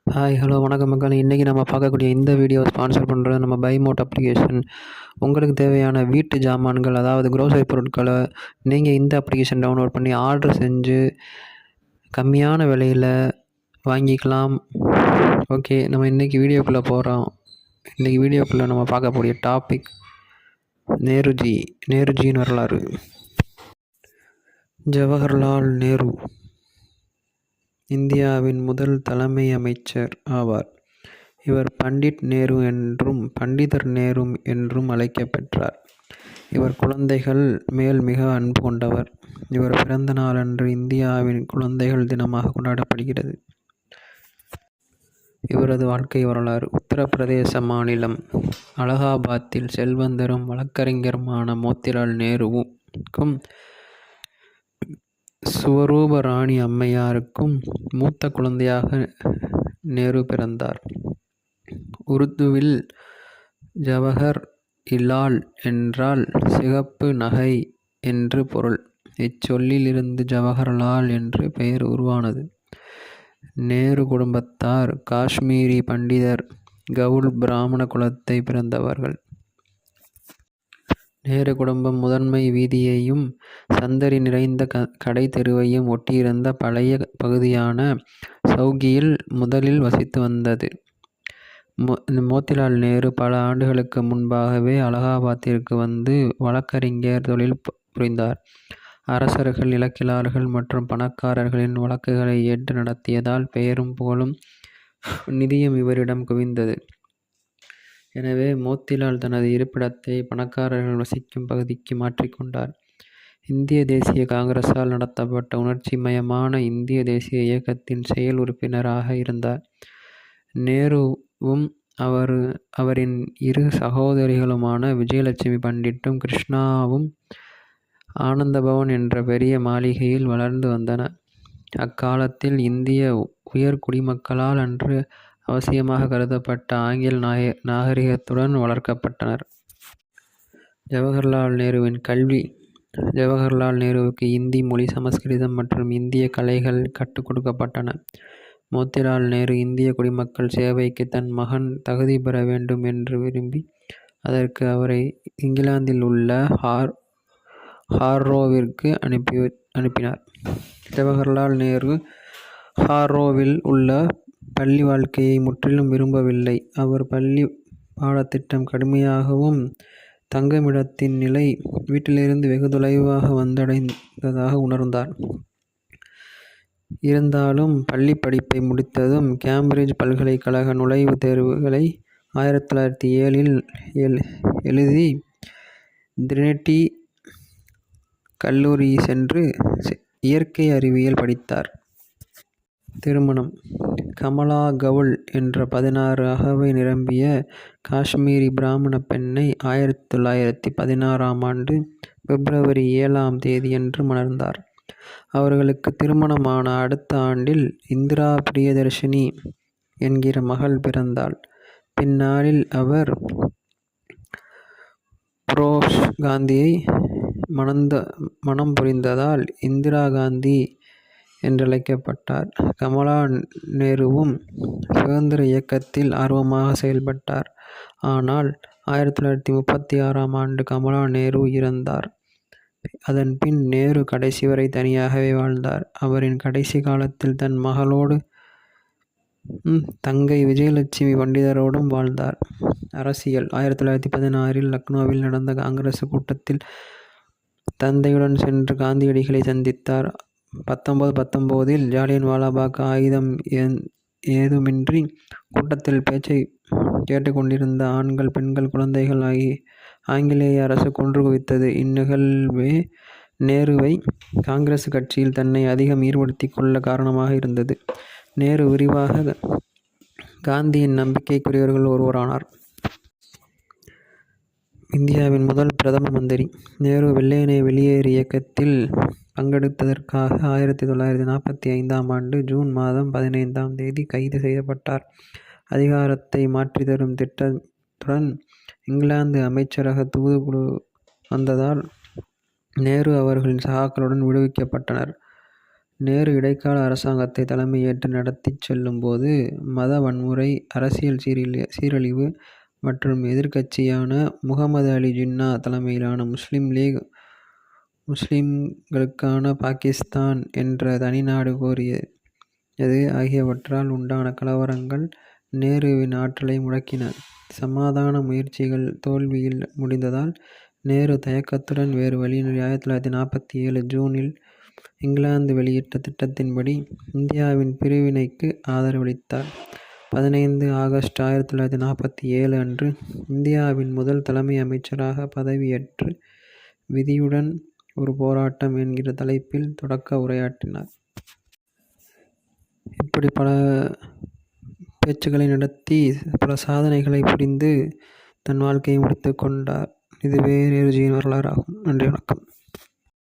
Hi, hello, வணக்கம் மக்களே. இன்றைக்கி நம்ம பார்க்கக்கூடிய இந்த வீடியோ ஸ்பான்சர் பண்ணுறது நம்ம பைமோட் அப்ளிகேஷன். உங்களுக்கு தேவையான வீட்டு ஜாமான்கள், அதாவது க்ரோசரி பொருட்களை நீங்கள் இந்த அப்ளிகேஷன் டவுன்லோட் பண்ணி ஆர்டர் செஞ்சு கம்மியான விலையில் வாங்கிக்கலாம். ஓகே, நம்ம இன்றைக்கி வீடியோக்குள்ளே போகிறோம். இன்றைக்கி வீடியோக்குள்ளே நம்ம பார்க்கக்கூடிய டாபிக் நேருஜியின் வரலாறு. ஜவஹர்லால் நேரு இந்தியாவின் முதல் தலைமை அமைச்சர் ஆவார். இவர் பண்டிட் நேரு என்றும் பண்டிதர் நேரு என்றும் அழைக்கப்பெற்றார். இவர் குழந்தைகள் மேல் மிக அன்பு கொண்டவர். இவர் பிறந்த நாளன்று இந்தியாவின் குழந்தைகள் தினமாக கொண்டாடப்படுகிறது. இவரது வாழ்க்கை வரலாறு. உத்தரப்பிரதேச மாநிலம் அலகாபாத்தில் செல்வந்தரும் வழக்கறிஞருமான மோத்திலால் நேருவுக்கும் சுவரூப ராணி அம்மையாருக்கும் மூத்த குழந்தையாக நேரு பிறந்தார். உருதுவில் ஜவஹர் இலால் என்றால் சிகப்பு நகை என்று பொருள். இச்சொல்லிலிருந்து ஜவஹர்லால் என்று பெயர் உருவானது. நேரு குடும்பத்தார் காஷ்மீரி பண்டிதர் கவுல் பிராமண குலத்தை பிறந்தவர்கள். நேரு குடும்பம் முதன்மை வீதியையும் சந்தடி நிறைந்த கடை தெருவையும் ஒட்டியிருந்த பழைய பகுதியான சவுகியில் முதலில் வசித்து வந்தது. மோத்திலால் நேரு பல ஆண்டுகளுக்கு முன்பாகவே அலகாபாத்திற்கு வந்து வழக்கறிஞர் தொழில் புரிந்தார். அரசர்கள், இலக்கியலாளர்கள் மற்றும் பணக்காரர்களின் வழக்குகளை ஏற்று நடத்தியதால் பெயரும் புகழும் நிதியும் இவரிடம் குவிந்தது. எனவே மோத்திலால் தனது இருப்பிடத்தை பணக்காரர்கள் வசிக்கும் பகுதிக்கு மாற்றிக்கொண்டார். இந்திய தேசிய காங்கிரஸால் நடத்தப்பட்ட உணர்ச்சிமயமான இந்திய தேசிய இயக்கத்தின் செயல் உறுப்பினராக இருந்தார். நேருவும் அவரின் இரு சகோதரிகளுமான விஜயலட்சுமி பண்டிட்டும் கிருஷ்ணாவும் ஆனந்தபவன் என்ற பெரிய மாளிகையில் வளர்ந்து வந்தனர். அக்காலத்தில் இந்திய உயர் குடிமக்களால் அன்று அவசியமாக கருதப்பட்ட ஆங்கில நாகரிகத்துடன் வளர்க்கப்பட்டனர். ஜவஹர்லால் நேருவின் கல்வி. ஜவஹர்லால் நேருவுக்கு இந்தி மொழி, சமஸ்கிருதம் மற்றும் இந்திய கலைகள் கற்றுக் கொடுக்கப்பட்டன. மோத்திலால் நேரு இந்திய குடிமக்கள் சேவைக்கு தன் மகன் தகுதி பெற வேண்டும் என்று விரும்பி அதற்கு அவரை இங்கிலாந்தில் உள்ள ஹாரோவிற்கு அனுப்பினார். ஜவஹர்லால் நேரு ஹாரோவில் உள்ள பள்ளி வாழ்க்கையை முற்றிலும் விரும்பவில்லை. அவர் பள்ளி பாடத்திட்டம் கடுமையாகவும் தங்குமிடத்தின் நிலை வீட்டிலிருந்து வெகு தொலைவாக வந்தடைந்ததாக உணர்ந்தார். இருந்தாலும் பள்ளி படிப்பை முடித்ததும் கேம்பிரிட்ஜ் பல்கலைக்கழக நுழைவுத் தேர்வுகளை 1907 எழுதி டிரினிட்டி கல்லூரி சென்று இயற்கை அறிவியல் படித்தார். திருமணம். கமலா கவுல் என்ற 16 அகவை நிரம்பிய காஷ்மீரி பிராமண பெண்ணை 1916 பிப்ரவரி 7 மணந்தார். அவர்களுக்கு திருமணமான அடுத்த ஆண்டில் இந்திரா பிரியதர்ஷினி என்கிற மகள் பிறந்தாள். பின்னாளில் அவர் புரோஷ் காந்தியை மணம் புரிந்ததால் இந்திரா காந்தி என்றழைக்கப்பட்டார். கமலா நேருவும் சுதந்திர இயக்கத்தில் ஆர்வமாக செயல்பட்டார். ஆனால் 1936 கமலா நேரு இறந்தார். அதன் பின் நேரு கடைசி வரை தனியாகவே வாழ்ந்தார். அவரின் கடைசி காலத்தில் தன் மகளோடு தங்கை விஜயலட்சுமி பண்டிதரோடும் வாழ்ந்தார். அரசியல். 1916 லக்னோவில் நடந்த காங்கிரஸ் கூட்டத்தில் தந்தையுடன் சென்று காந்தியடிகளை சந்தித்தார். 1919 ஜாலியன்வாலாபாக் ஆயுதம் ஏதுமின்றி கூட்டத்தில் பேச்சை கேட்டுக்கொண்டிருந்த ஆண்கள், பெண்கள், குழந்தைகள் ஆங்கிலேய அரசு கொன்று குவித்தது. இந்நிகழ்வே நேருவை காங்கிரஸ் கட்சியில் தன்னை அதிகம் ஈடுபடுத்தி கொள்ள காரணமாக இருந்தது. நேரு விரிவாக காந்தியின் நம்பிக்கைக்குரியவர்கள் ஒருவரானார். இந்தியாவின் முதல் பிரதம மந்திரி. நேரு வெள்ளையனே வெளியேறு இயக்கத்தில் பங்கெடுத்ததற்காக 1945 ஜூன் 15 கைது செய்யப்பட்டார். அதிகாரத்தை மாற்றித்தரும் திட்டத்துடன் இங்கிலாந்து அமைச்சரக தூதுக்குழு வந்ததால் நேரு அவர்களின் சகாக்களுடன் விடுவிக்கப்பட்டனர். நேரு இடைக்கால அரசாங்கத்தை தலைமையேற்று நடத்திச் செல்லும்போது மத வன்முறை, அரசியல் சீரழிவு மற்றும் எதிர்க்கட்சியான முகமது அலி ஜின்னா தலைமையிலான முஸ்லிம் லீக் முஸ்லிம்களுக்கான பாகிஸ்தான் என்ற தனிநாடு கோரியது ஆகியவற்றால் உண்டான கலவரங்கள் நேருவின் ஆற்றலை முடக்கின. சமாதான முயற்சிகள் தோல்வியில் முடிந்ததால் நேரு தயக்கத்துடன் வேறு வழியின்றி 1947 ஜூனில் இங்கிலாந்து வெளியிட்ட திட்டத்தின்படி இந்தியாவின் பிரிவினைக்கு ஆதரவளித்தார். 15 ஆகஸ்ட் 1947 அன்று இந்தியாவின் முதல் தலைமை அமைச்சராக பதவியேற்று விதியுடன் ஒரு போராட்டம் என்கிற தலைப்பில் தொடக்க உரையாற்றினார். இப்படி பல பேச்சுக்களை நடத்தி பல சாதனைகளை புரிந்து தன் வாழ்க்கையை முடித்துக் கொண்டார். இதுவே நேருஜியின் வரலாறு ஆகும். நன்றி, வணக்கம்.